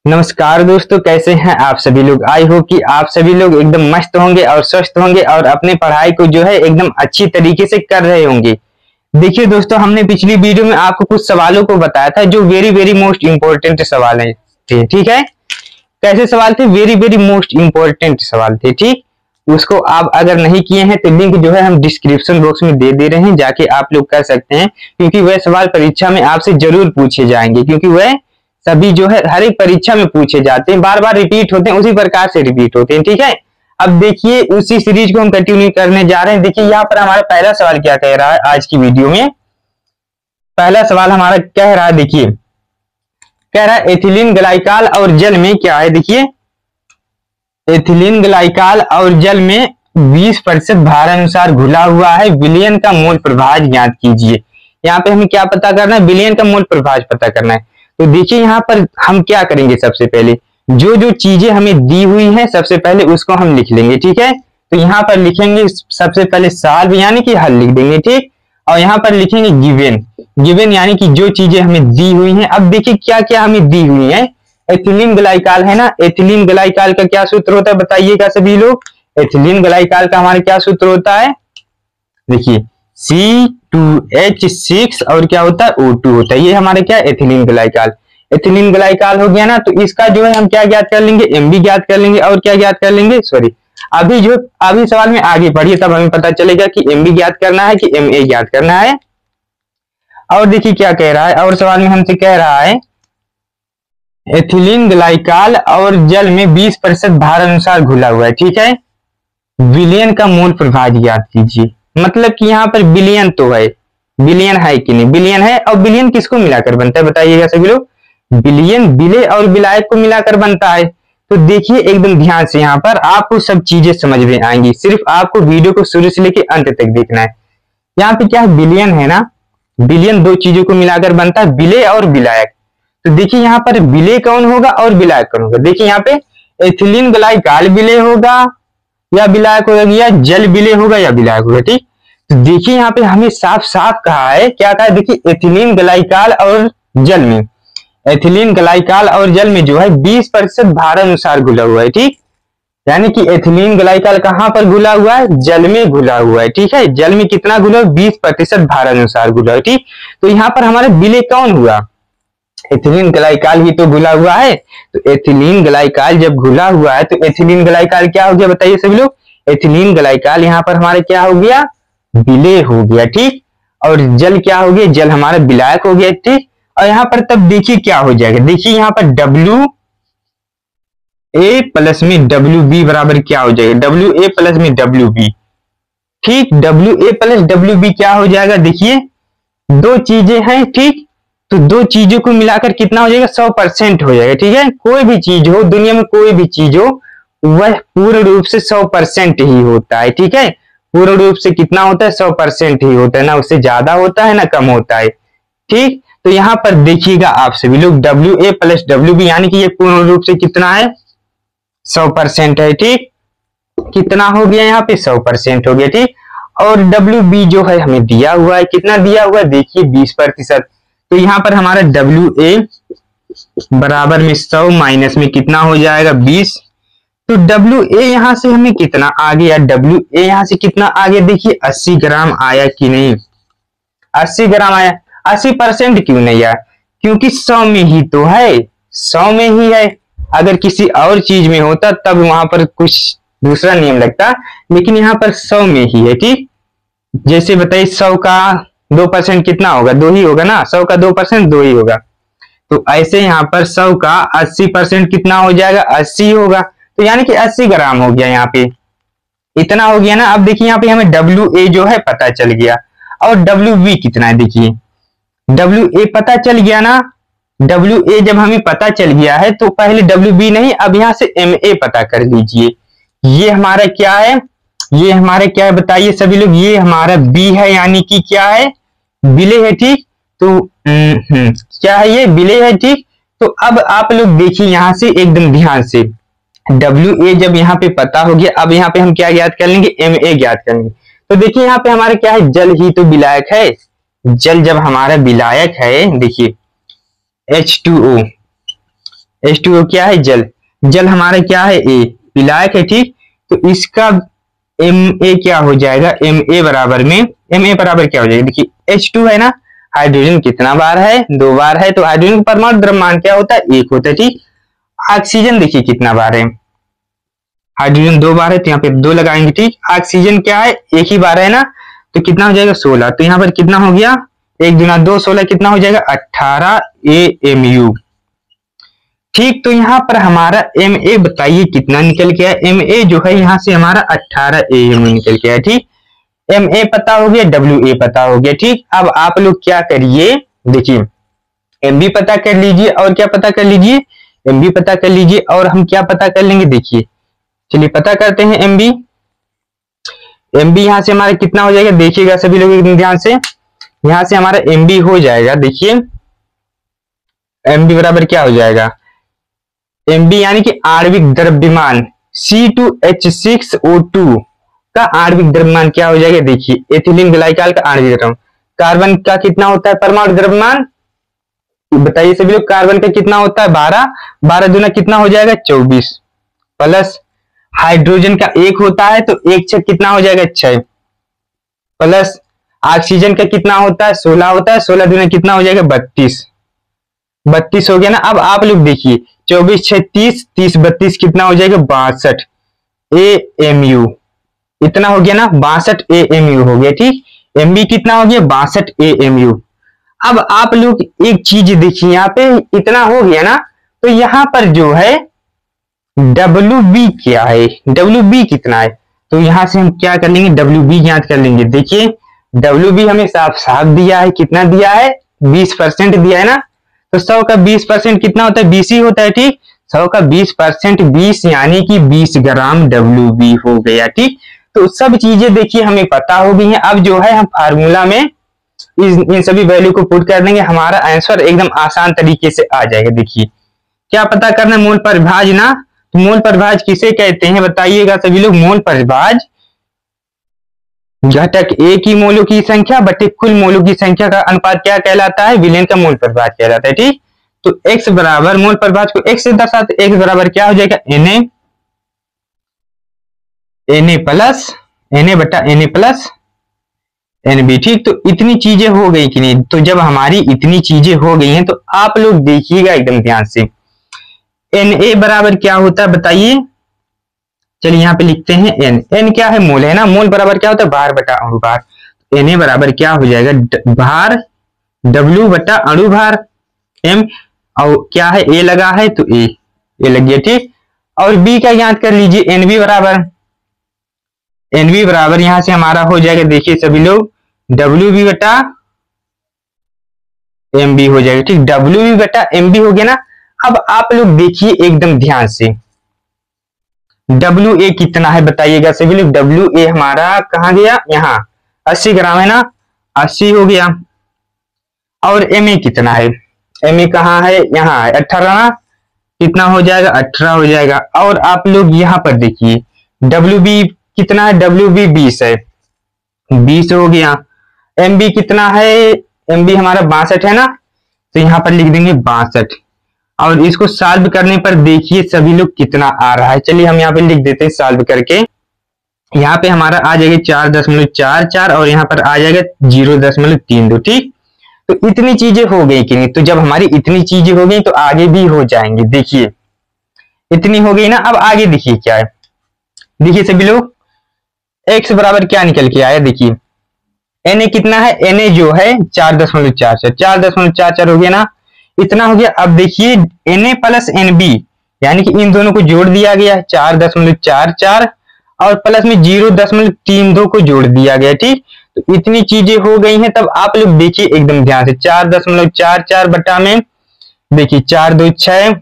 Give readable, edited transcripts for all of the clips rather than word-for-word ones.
नमस्कार दोस्तों, कैसे हैं आप सभी लोग। आई हो कि आप सभी लोग एकदम मस्त होंगे और स्वस्थ होंगे और अपने पढ़ाई को जो है एकदम अच्छी तरीके से कर रहे होंगे। देखिए दोस्तों, हमने पिछली वीडियो में आपको कुछ सवालों को बताया था जो वेरी वेरी मोस्ट इंपॉर्टेंट सवाल थे। ठीक है, कैसे सवाल थे? वेरी वेरी मोस्ट इंपॉर्टेंट सवाल थे। ठीक, उसको आप अगर नहीं किए हैं तो लिंक जो है हम डिस्क्रिप्शन बॉक्स में दे रहे हैं, जाके आप लोग कर सकते हैं, क्योंकि वह सवाल परीक्षा में आपसे जरूर पूछे जाएंगे, क्योंकि वह सभी जो है हर एक परीक्षा में पूछे जाते हैं, बार बार रिपीट होते हैं, उसी प्रकार से रिपीट होते हैं। ठीक है, अब देखिए उसी सीरीज को हम कंटिन्यू करने जा रहे हैं। देखिए यहाँ पर हमारा पहला सवाल क्या कह रहा है आज की वीडियो में। पहला सवाल हमारा कह रहा है, देखिए कह रहा है एथिलीन ग्लाइकॉल और जल में क्या है। देखिए एथिलीन ग्लाइकॉल और जल में 20% भार अनुसार घुला हुआ है, विलयन का मोल प्रभाज ज्ञात कीजिए। यहाँ पे हमें क्या पता करना है? विलयन का मोल प्रभाज पता करना है। तो देखिए यहाँ पर हम क्या करेंगे, सबसे पहले जो जो चीजें हमें दी हुई हैं सबसे पहले उसको हम लिख लेंगे। ठीक है, तो यहाँ पर लिखेंगे सबसे पहले सॉल्व यानी कि हल लिख देंगे। ठीक, और यहाँ पर लिखेंगे गिवन। गिवन यानी कि जो चीजें हमें दी हुई हैं। अब देखिए क्या क्या हमें दी हुई है। एथिलीन ग्लाइकॉल है ना, एथिलीन ग्लाइकॉल का क्या सूत्र होता है बताइएगा सभी लोग। एथिलीन ग्लाइकॉल का हमारा क्या सूत्र होता है? देखिए C2H6 और क्या होता है? O2 होता है। ये हमारे क्या एथिलीन ग्लाइकॉल। एथिलीन ग्लाइकॉल हो गया ना, तो इसका जो है हम क्या ज्ञात कर लेंगे? एमबी ज्ञात कर लेंगे। और क्या ज्ञात कर लेंगे? सॉरी, अभी सवाल में आगे पढ़िए तब हमें पता चलेगा कि एमबी ज्ञात करना है कि एमए ज्ञात करना है। और देखिए क्या कह रहा है, और सवाल में हमसे कह रहा है एथिलीन ग्लाइकॉल और जल में 20% भार अनुसार घुला हुआ है। ठीक है, विलयन का मोल प्रभाज ज्ञात कीजिए। मतलब कि यहाँ पर विलयन तो है, विलयन है कि नहीं? विलयन है। और विलयन किसको मिलाकर बनता है बताइएगा सभी लोग। विलयन विलय और विलायक को मिलाकर बनता है। तो देखिए एकदम ध्यान से, यहाँ पर आपको सब चीजें समझ में आएंगी, सिर्फ आपको वीडियो को शुरू से लेकर अंत तक देखना है। यहाँ पे क्या है? विलयन है ना, विलयन दो चीजों को मिलाकर बनता है, विलय और विलायक। तो देखिए यहाँ पर विलय कौन होगा और विलायक कौन होगा। देखिए यहाँ पे एथिलीन ग्लाइकॉल विलय होगा या विलायक होगा, या जल विलय होगा या विलायक होगा। ठीक, तो देखिए यहाँ पे हमें साफ साफ कहा है, क्या कहा है? देखिए एथिलीन ग्लाइकॉल और जल में, एथिलीन ग्लाइकॉल और जल में जो है 20% भार अनुसार घुला हुआ है। ठीक, यानी कि एथिलीन ग्लाइकॉल कहाँ पर घुला हुआ है? जल में घुला हुआ है। ठीक है, जल में कितना घुला है? 20% भार अनुसार घुला है। ठीक, तो यहाँ पर हमारा विलय कौन हुआ? एथिलीन ग्लाइकॉल ही तो घुला हुआ है। तो एथिलीन ग्लाइकॉल जब घुला हुआ है तो एथिलीन ग्लाइकॉल क्या हो गया बताइए सभी लोग। एथिलीन ग्लाइकॉल यहाँ पर हमारा क्या हो गया? विलय हो गया। ठीक, और जल क्या हो गया? जल हमारा विलायक हो गया। ठीक, और यहाँ पर तब देखिए क्या हो जाएगा। देखिए यहाँ पर WA प्लस में WB बराबर क्या हो जाएगा? WA प्लस में WB। ठीक, WA प्लस WB क्या हो जाएगा? देखिए दो चीजें हैं। ठीक, तो दो चीजों को मिलाकर कितना हो जाएगा? 100% हो जाएगा। ठीक है, कोई भी चीज हो दुनिया में, कोई भी चीज हो, वह पूर्ण रूप से 100% ही होता है। ठीक है, पूर्ण रूप से कितना होता है? 100% ही होता है, ना उससे ज्यादा होता है ना कम होता है। ठीक, तो यहाँ पर देखिएगा आप सभी लोग WA प्लस WB यानी कि ये पूर्ण रूप से कितना है? 100% है। ठीक, कितना हो गया? यहाँ पे 100% हो गया। ठीक, और WB जो है हमें दिया हुआ है, कितना दिया हुआ है? देखिए 20%। तो यहाँ पर हमारा WA बराबर में 100 माइनस में कितना हो जाएगा? 20। तो WA यहाँ से हमें कितना आ गया? WA यहाँ से कितना आ गया? देखिए 80 ग्राम आया कि नहीं? 80 ग्राम आया। 80% क्यों नहीं आया? क्योंकि 100 में ही तो है, 100 में ही है। अगर किसी और चीज में होता तब वहां पर कुछ दूसरा नियम लगता, लेकिन यहाँ पर 100 में ही है। ठीक, जैसे बताइए 100 का 2% कितना होगा? 2 ही होगा ना। 100 का 2% 2 ही होगा। तो ऐसे यहाँ पर 100 का 80% कितना हो जाएगा? 80 होगा। तो यानी कि 80 ग्राम हो गया, यहाँ पे इतना हो गया ना। अब देखिए यहाँ पे हमें WA जो है पता चल गया, और WB कितना है? देखिए WA पता चल गया ना। WA जब हमें पता चल गया है तो पहले WB नहीं, अब यहाँ से MA पता कर लीजिए। ये हमारा क्या है? ये हमारे क्या है बताइए सभी लोग। ये हमारा B है, यानी कि क्या है? विलय है। ठीक, तो क्या है? ये विलय है। ठीक, तो अब आप लोग देखिए यहाँ से एकदम ध्यान से, WA जब यहाँ पे पता हो गया, अब यहाँ पे हम क्या ज्ञात कर लेंगे? MA ज्ञात करेंगे। तो देखिए यहाँ पे हमारा क्या है? जल ही तो विलायक है। जल जब हमारा विलायक है, देखिए H2O H2O क्या है? जल। जल हमारा क्या है? ए, विलायक है, ठीक। तो इसका Ma क्या हो जाएगा? Ma बराबर में, Ma बराबर क्या हो जाएगा? देखिए H2 है ना, हाइड्रोजन कितना बार है? 2 बार है, तो हाइड्रोजन का परमाणु द्रव्यमान क्या होता है? 1 होता है, ठीक। ऑक्सीजन देखिए कितना बार है? हाइड्रोजन 2 बार है, तो यहाँ पे 2 लगाएंगे, ठीक। ऑक्सीजन क्या है? 1 ही बार है ना, तो कितना हो जाएगा? 16। तो यहाँ पर कितना हो गया? 1 दूना 2, 16 कितना हो जाएगा? 18 AMU, ठीक। तो यहाँ पर हमारा Ma बताइए कितना निकल के आया? Ma जो है यहाँ से हमारा 18 AMU निकल के आया, ठीक। Ma पता हो गया, Wa पता हो गया, ठीक। अब आप लोग क्या करिए, देखिए Mb पता कर लीजिए और क्या पता कर लीजिए? Mb पता कर लीजिए और हम क्या पता कर लेंगे? देखिए चलिए पता करते हैं Mb। Mb यहाँ से हमारा कितना हो जाएगा? देखिएगा सभी लोग एकदम ध्यान से, यहाँ से हमारा Mb हो जाएगा, देखिए Mb बराबर क्या हो जाएगा? Mb यानी कि आणविक द्रव्यमान C2H6O2 का आणविक द्रव्यमान क्या हो जाएगा? देखिए एथिलीन ग्लाइकॉल का आणविक द्रव्यमान। कार्बन का कितना होता है परमाणु द्रव्यमान? बताइए सभी लोग, कार्बन का कितना होता है? 12। 12 दूना कितना हो जाएगा? 24, प्लस हाइड्रोजन का 1 होता है, तो 1 6 कितना हो जाएगा? 6, प्लस ऑक्सीजन का कितना होता है? 16 होता है, 16 दूना कितना हो जाएगा? 32। 32 हो गया ना। अब आप लोग देखिए 24 6 30, 30 32 कितना हो जाएगा? 62 AMU, इतना हो गया ना, 62 AMU हो गया, ठीक। Mb कितना हो गया? 62 AMU। अब आप लोग एक चीज देखिए, यहाँ पे इतना हो गया ना, तो यहाँ पर जो है WB क्या है? WB कितना है? तो यहाँ से हम क्या कर लेंगे? WB ज्ञात कर लेंगे। देखिए WB हमें साफ साफ दिया है, कितना दिया है? 20% दिया है ना, तो 100 का 20% कितना होता है? 20 ही होता है, ठीक। 100 का 20% 20 यानी कि 20 ग्राम WB हो गया, ठीक। तो सब चीजें देखिए हमें पता हो गई हैं। अब जो है हम फार्मूला में इन सभी वैल्यू को पुट कर देंगे, हमारा आंसर एकदम आसान तरीके से आ जाएगा। देखिए क्या पता करना है? मोल परिभाज ना। तो मोल परिभाज किसे कहते हैं बताइएगा सभी लोग? मोल परिभाज घटक A की मोलों की संख्या बटे कुल मोलों की संख्या का अनुपात क्या कहलाता है? विलेन का मोल परिभाज कहलाता है, ठीक। तो x बराबर, मोल परिभाज को x से दर्शाते, x बराबर क्या हो जाएगा? Na बटा Na प्लस Nb, ठीक। तो इतनी चीजें हो गई कि नहीं? तो जब हमारी इतनी चीजें हो गई हैं, तो आप लोग देखिएगा एकदम ध्यान से, Na बराबर क्या होता है बताइए? चलिए यहाँ पे लिखते हैं n क्या है? मोल है ना। मोल बराबर क्या होता है? भार बटा अणु भार। Na बराबर क्या हो जाएगा? भार W बटा अणु भार m, और क्या है? A लगा है तो A लग गया, ठीक। और B का ज्ञात कर लीजिए। Nb बराबर यहाँ से हमारा हो जाएगा, देखिए सभी लोग, WB बटा MB हो जाएगा, ठीक। WB बटा MB हो गया ना। अब आप लोग देखिए एकदम ध्यान से, WA कितना है बताइएगा सभी लोग? WA हमारा कहाँ गया? यहाँ 80 ग्राम है ना, 80 हो गया। और MA कितना है? MA कहाँ है? यहाँ है 18 ना, कितना हो जाएगा? 18 हो जाएगा। और आप लोग यहाँ पर देखिए WB कितना है? WB 20 है, 20 हो गया। MB कितना है? MB हमारा 62 है ना, तो यहाँ पर लिख देंगे 62। और इसको सॉल्व करने पर देखिए सभी लोग कितना आ रहा है। चलिए हम यहाँ पे लिख देते हैं सॉल्व करके। यहाँ पे हमारा आ जाएगा 4.44 और यहाँ पर आ जाएगा 0.32, ठीक। तो इतनी चीजें हो गई कि नहीं? तो जब हमारी इतनी चीजें हो गई तो आगे भी हो जाएंगे। देखिए इतनी हो गई ना। अब आगे देखिए क्या है? देखिए सभी लोग, x बराबर क्या निकल के आया? देखिए Na कितना है? Na जो है 4.44 हो गया ना, इतना हो गया। अब देखिए Na प्लस Nb यानी कि इन दोनों को जोड़ दिया गया 4.44 और प्लस में 0.32 को जोड़ दिया गया, ठीक। तो इतनी चीजें हो गई हैं। तब आप लोग देखिए एकदम ध्यान से, 4.44 बटा में देखिए 4 2 6,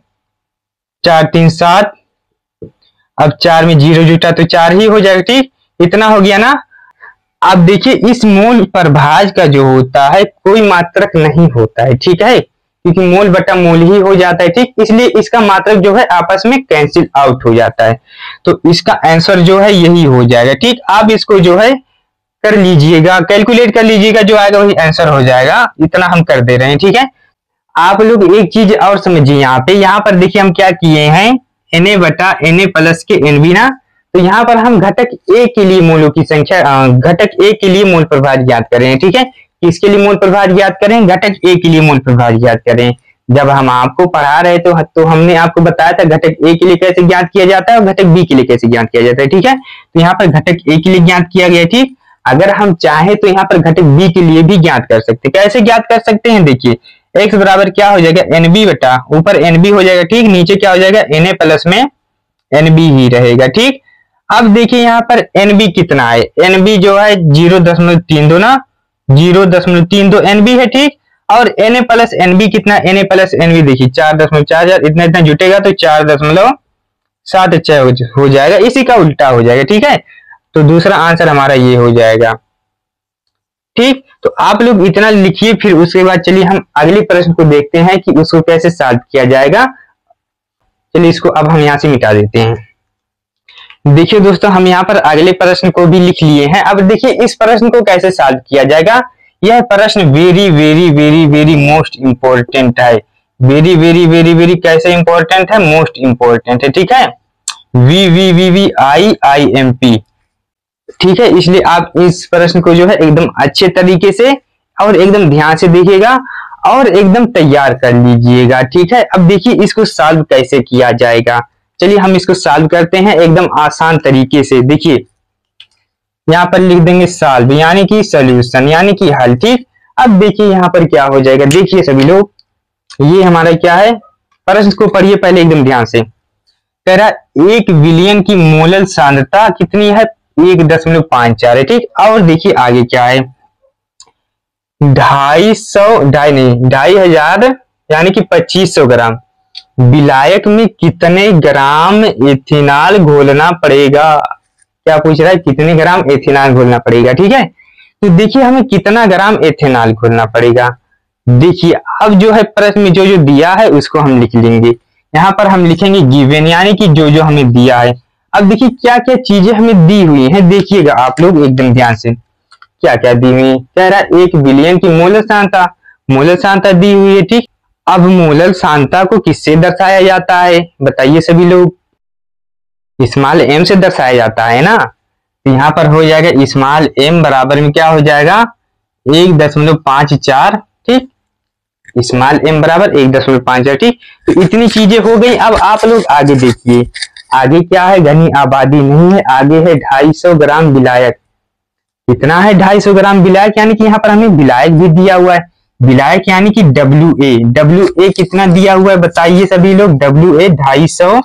4 3 7, अब 4 में 0 जुटा तो 4 ही हो जाएगा, ठीक। इतना हो गया ना। अब देखिए इस मोल परिभाज का जो होता है कोई मात्रक नहीं होता है, ठीक है, क्योंकि मोल बटा मोल ही हो जाता है, ठीक। इसलिए इसका मात्रक जो है आपस में कैंसिल आउट हो जाता है। तो इसका आंसर जो है यही हो जाएगा, ठीक। आप इसको जो है कर लीजिएगा, कैलकुलेट कर लीजिएगा, जो आएगा वही आंसर हो जाएगा। इतना हम कर दे रहे हैं, ठीक है। आप लोग एक चीज और समझिए, यहाँ पर देखिए हम क्या किए हैं, Na बटा Na प्लस के Nb ना। तो यहाँ पर हम घटक A के लिए मोलों की संख्या, घटक A के लिए मोल प्रभार ज्ञात करें, ठीक है। किसके लिए मोल प्रभार ज्ञात करें, घटक A के लिए मोल प्रभार ज्ञात करें। जब हम आपको पढ़ा रहे तो हमने आपको बताया था घटक A के लिए कैसे ज्ञात किया जाता है और घटक B के लिए कैसे ज्ञात किया जाता है, ठीक है। तो यहाँ पर घटक A के लिए ज्ञात किया गया, ठीक। अगर हम चाहें तो यहाँ पर घटक B के लिए भी ज्ञात कर सकते हैं। कैसे ज्ञात कर सकते हैं, देखिए x बराबर क्या हो जाएगा, NB बटा ऊपर NB हो जाएगा, ठीक। नीचे क्या हो जाएगा, Na प्लस में NB ही रहेगा, ठीक। अब देखिए यहाँ पर NB कितना है, NB जो है 0.32 ना, 0.32 NB है, ठीक। और Na प्लस NB कितना, Na प्लस NB देखिए 4.4000, इतना इतना जुटेगा तो 4.76 हो जाएगा, इसी का उल्टा हो जाएगा, ठीक है। तो दूसरा आंसर हमारा ये हो जाएगा, ठीक। तो आप लोग इतना लिखिए, फिर उसके बाद चलिए हम अगले प्रश्न को देखते हैं कि उसको कैसे सॉल्व किया जाएगा। चलिए इसको अब हम यहाँ से मिटा देते हैं। देखिए दोस्तों, हम यहाँ पर अगले प्रश्न को भी लिख लिए हैं। अब देखिए इस प्रश्न को कैसे सॉल्व किया जाएगा। यह प्रश्न very very very very most important है। वेरी वेरी वेरी वेरी कैसे इंपॉर्टेंट है, मोस्ट इंपॉर्टेंट है, ठीक है। VVVVIIMP, ठीक है। इसलिए आप इस प्रश्न को जो है एकदम अच्छे तरीके से और एकदम ध्यान से देखिएगा और एकदम तैयार कर लीजिएगा, ठीक है। अब देखिए इसको सॉल्व कैसे किया जाएगा। चलिए हम इसको सॉल्व करते हैं एकदम आसान तरीके से। देखिए यहाँ पर लिख देंगे सॉल्व, यानी कि सॉल्यूशन, यानी कि हल, ठीक। अब देखिए यहाँ पर क्या हो जाएगा, देखिए सभी लोग, ये हमारा क्या है, प्रश्न को पढ़िए पहले एकदम ध्यान से। कह रहा 1 विलियन की मोलल सांद्रता कितनी है, 1.54 है, ठीक। और देखिए आगे क्या है, 2,500 यानी कि 2500 ग्राम विलायक में कितने ग्राम एथिनॉल घोलना पड़ेगा। क्या पूछ रहा है, कितने ग्राम एथिनॉल घोलना पड़ेगा, ठीक है। तो देखिए हमें कितना ग्राम एथिनॉल घोलना पड़ेगा। देखिए अब जो है प्रश्न में जो जो दिया है उसको हम लिख लेंगे। यहाँ पर हम लिखेंगे गिवन, यानी कि जो जो हमें दिया है। अब देखिए क्या क्या चीजें हमें दी हुई हैं, देखिएगा आप लोग एकदम ध्यान से, क्या क्या दी हुई है। कह रहा है 1 विलियन की मोलल सांद्रता, मोलल सांद्रता दी हुई है, ठीक। अब मोलल सांद्रता को किससे दर्शाया जाता है, बताइए सभी लोग, स्मॉल m से दर्शाया जाता है ना। तो यहाँ पर हो जाएगा स्मॉल m बराबर में क्या हो जाएगा, 1.54, ठीक। स्मॉल m बराबर 1.54, ठीक। तो इतनी चीजें हो गई। अब आप लोग आगे देखिए, आगे क्या है, घनी आबादी नहीं है, आगे है 250 ग्राम विलायक। कितना है, 250 ग्राम विलायक, यानी कि यहाँ पर हमें विलायक भी दिया हुआ है। विलायक यानी कि WA कितना दिया हुआ है, बताइए सभी लोग, WA 250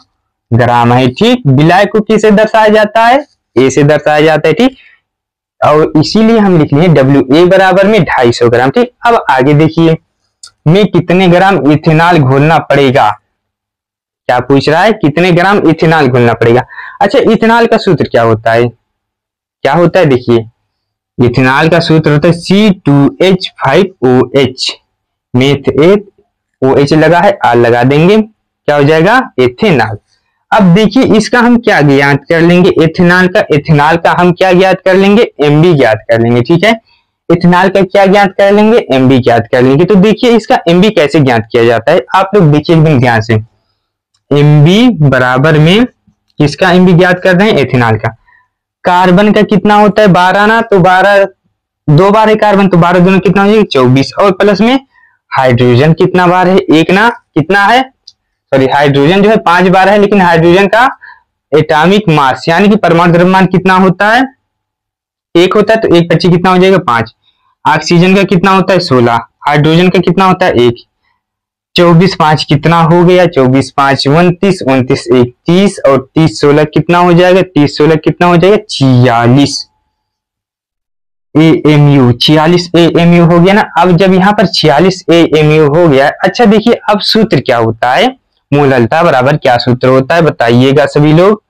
ग्राम है, ठीक। विलायक को किसे दर्शाया जाता है, A से दर्शाया जाता है, ठीक। और इसीलिए हम लिख लिए WA बराबर में 250 ग्राम, ठीक। अब आगे देखिए, में कितने ग्राम इथेनॉल घोलना पड़ेगा। क्या पूछ रहा है, कितने ग्राम इथेनॉल घोलना पड़ेगा। अच्छा, इथेनॉल का सूत्र क्या होता है, क्या होता है, देखिए इथेनॉल का सूत्र होता है C2H5OH, मेथ OH लगा है, R लगा देंगे, क्या हो जाएगा, एथेनॉल। अब देखिए इसका हम क्या ज्ञात कर लेंगे, एथेनॉल का हम क्या ज्ञात कर लेंगे, MB ज्ञात कर लेंगे, ठीक है। इथेनॉल का क्या ज्ञात कर लेंगे, MB ज्ञात कर लेंगे। तो देखिए इसका MB कैसे ज्ञात किया जाता है, आप लोग देखिए एकदम ध्यान से। MB बराबर में किसका MB ज्ञात कर रहे हैं, एथेनॉल का। कार्बन का कितना होता है, 12 ना, तो 12 दो बार है कार्बन, तो 12 दोनों कितना हो जाएगा, 24। और प्लस में हाइड्रोजन कितना बार है, 1 ना, कितना है, सॉरी हाइड्रोजन जो है 5 बार है, लेकिन हाइड्रोजन का एटॉमिक मास यानी कि परमाणु द्रव्यमान कितना होता है, 1 होता है। तो 1 25 कितना हो जाएगा, 5। ऑक्सीजन का कितना होता है, 16। हाइड्रोजन का कितना होता है, 1। 24 5 कितना हो गया, 24 5 29, 29 1 30, और 30 16 कितना हो जाएगा, 30 16 कितना हो जाएगा, 46 AMU, 46 AMU हो गया ना। अब जब यहाँ पर 46 AMU हो गया, अच्छा देखिए अब सूत्र क्या होता है, मोललता बराबर क्या सूत्र होता है, बताइएगा सभी लोग।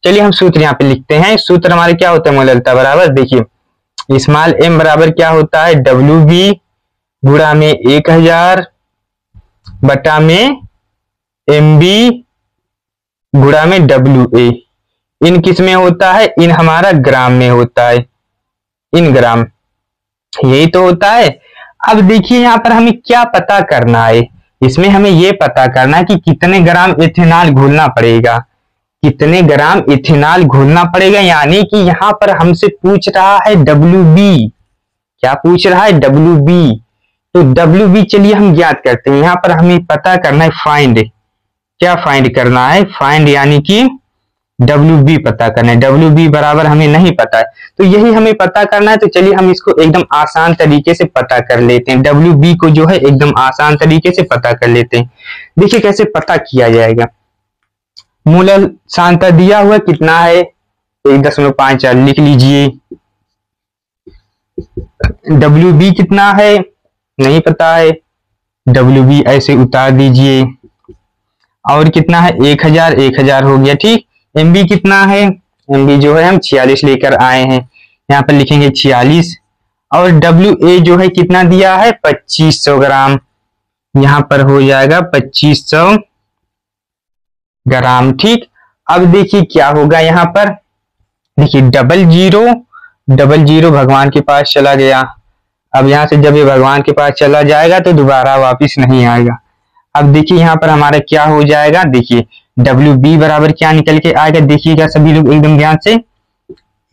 चलिए हम सूत्र यहाँ पे लिखते हैं। सूत्र हमारे क्या होता है, मोललता बराबर, देखिए स्मॉल m बराबर क्या होता है, WB गुणा में 1000 बटा में MB गुणा में WA। इन किस में होता है, इन हमारा ग्राम में होता है, इन ग्राम, यही तो होता है। अब देखिए यहाँ पर हमें क्या पता करना है, इसमें हमें ये पता करना है कि कितने ग्राम इथेनॉल घोलना पड़ेगा, कितने ग्राम इथेनॉल घोलना पड़ेगा। यानी कि यहाँ पर हमसे पूछ रहा है WB, क्या पूछ रहा है WB। तो WB चलिए हम ज्ञात करते हैं। यहाँ पर हमें पता करना है फाइंड, क्या फाइंड करना है, फाइंड यानी कि WB पता करना है। WB बराबर हमें नहीं पता है, तो यही हमें पता करना है। तो चलिए हम इसको एकदम आसान तरीके से पता कर लेते हैं। WB को जो है एकदम आसान तरीके से पता कर लेते हैं। देखिए कैसे पता किया जाएगा। मूल सांद्रता दिया हुआ कितना है, 1.54 लिख लीजिए। WB कितना है नहीं पता है, WB ऐसे उतार दीजिए। और कितना है 1000, 1000 हो गया, ठीक। MB कितना है, MB जो है हम 46 लेकर आए हैं, यहाँ पर लिखेंगे 46। और WA जो है कितना दिया है 2500 ग्राम, यहाँ पर हो जाएगा 2500 ग्राम, ठीक। अब देखिए क्या होगा, यहाँ पर देखिए 00 भगवान के पास चला गया। अब यहाँ से जब ये भगवान के पास चला जाएगा तो दोबारा वापिस नहीं आएगा। अब देखिए यहाँ पर हमारा क्या हो जाएगा, देखिए WB बराबर क्या निकल के आएगा, देखिएगा सभी लोग एकदम ध्यान से,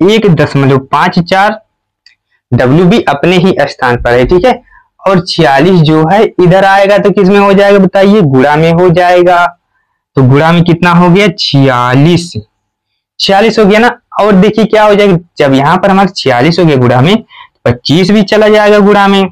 1.54। WB अपने ही स्थान पर है, ठीक है। और 46 जो है इधर आएगा तो किस में हो जाएगा बताइए, गुणा में हो जाएगा। तो गुणा में कितना हो गया 46 हो गया ना। और देखिए क्या हो जाएगा, जब यहाँ पर हमारा 46 हो गया गुणा में, 25 भी चला जाएगा गुणा में,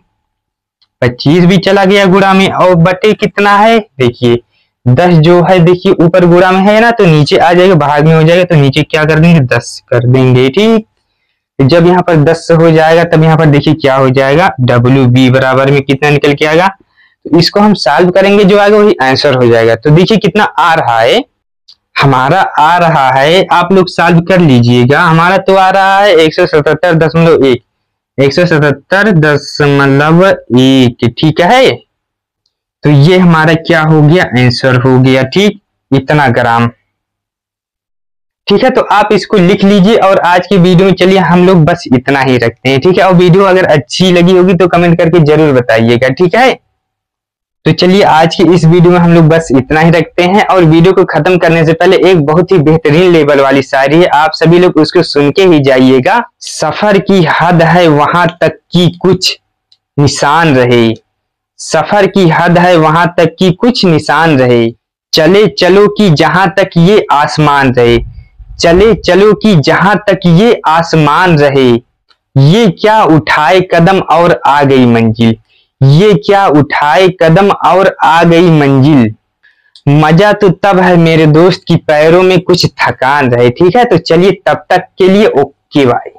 25 भी चला गया गुणा में। और बटे कितना है, देखिए 10 जो है, देखिए ऊपर गुणा में है ना, तो नीचे आ जाएगा, भाग में हो जाएगा, तो नीचे क्या कर देंगे 10 कर देंगे, ठीक। जब यहाँ पर 10 हो जाएगा तब यहाँ पर देखिए क्या हो जाएगा, WB बराबर में कितना निकल के आएगा। तो इसको हम सॉल्व करेंगे, जो आएगा वही आंसर हो जाएगा। तो देखिए कितना आ रहा है, हमारा आ रहा है, आप लोग सॉल्व कर लीजिएगा। हमारा तो आ रहा है 177.1, 177.1, ठीक है। तो ये हमारा क्या हो गया, आंसर हो गया, ठीक, इतना ग्राम, ठीक है। तो आप इसको लिख लीजिए। और आज की वीडियो में चलिए हम लोग बस इतना ही रखते हैं, ठीक है। और वीडियो अगर अच्छी लगी होगी तो कमेंट करके जरूर बताइएगा, ठीक है। तो चलिए आज की इस वीडियो में हम लोग बस इतना ही रखते हैं। और वीडियो को खत्म करने से पहले एक बहुत ही बेहतरीन लेवल वाली शायरी है, आप सभी लोग उसको सुन के ही जाइएगा। सफर की हद है वहां तक की कुछ निशान रहे, सफर की हद है वहां तक की कुछ निशान रहे, चले चलो कि जहां तक ये आसमान रहे, चले चलो कि जहां तक ये आसमान रहे, ये क्या उठाए कदम और आ गई मंजिल, ये क्या उठाए कदम और आ गई मंजिल, मजा तो तब है मेरे दोस्त की पैरों में कुछ थकान रहे, ठीक है। तो चलिए तब तक के लिए ओके बाय।